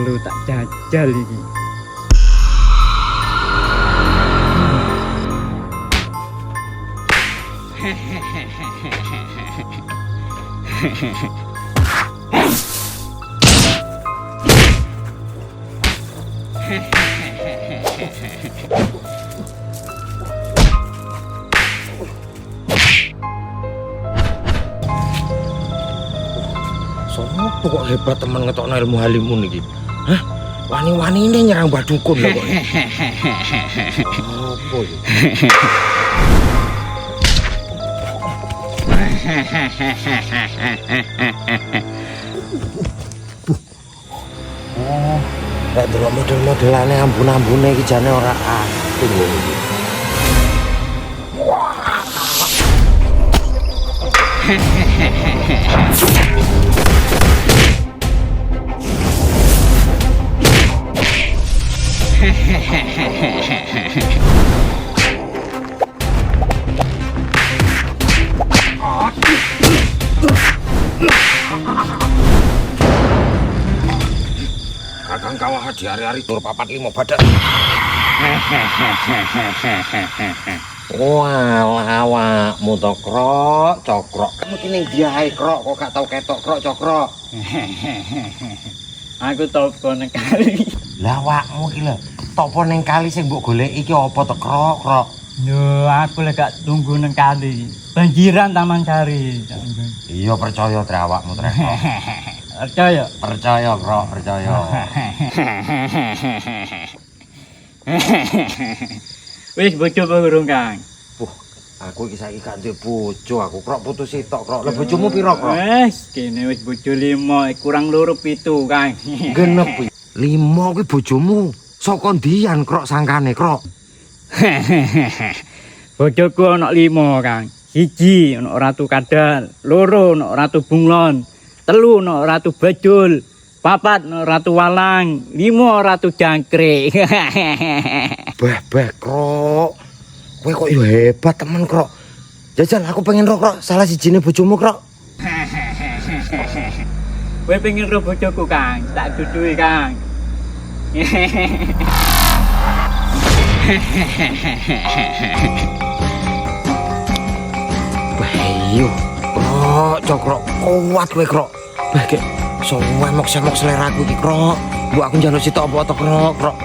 perlu tak jajal iki. Sopo kok hebat temen ngetokno ilmu halimun iki? Hah? Wani-wani ini nyerang Mbah Dukun lho kok. Apa iki? Oh, lek delok model-modelane ambune iki jane ora aktif lho iki. Kakang kawah di hari-hari tur 4-5 badak. Walah awakmu to Krok, Cokrok. Kamu ki ning ndi ae Krok, kok gak tau ketok Krok Cokrok. Aku topo nang kali. Lah awakmu ki lho, topo ning kali sing mbok goleki iki apa to Krok, Krok? Yo, aku lek gak tunggu nang kali. Banjiran Taman Sari. Iya percaya tre awakmu tre. Percaya? Percaya Krok, percaya. Wis bojo apa urung, Kang? Aku iki saiki gak duwe bojo, aku Krok putus sitok Krok. Lah bojomu piro Krok? Wis, kene wis bojo 5, kurang 2 7, Kang. Genep 5 kuwi bojomu. Saka ndian Krok sangkane Krok? Bojoku ana 5, Kang. 1 ana Ratu Kadal, 2 ana Ratu Bunglon, 3 ana Ratu Bajul, 4 ana Ratu Walang, 5 Ratu Jangkrik. Beh Krok. Kowe kok yo hebat temen Krok. Jajal aku pengen ro Krok, salah sijine bojomu Krok. Kowe pengen ro bojoku, Kang? Tak duduhi, Kang. Ayo, Krok, Cokrok, kuat kowe Krok. Beh, kek semok seleraku iki Krok. Mbok aku njaluk sitok apa to Krok, Krok.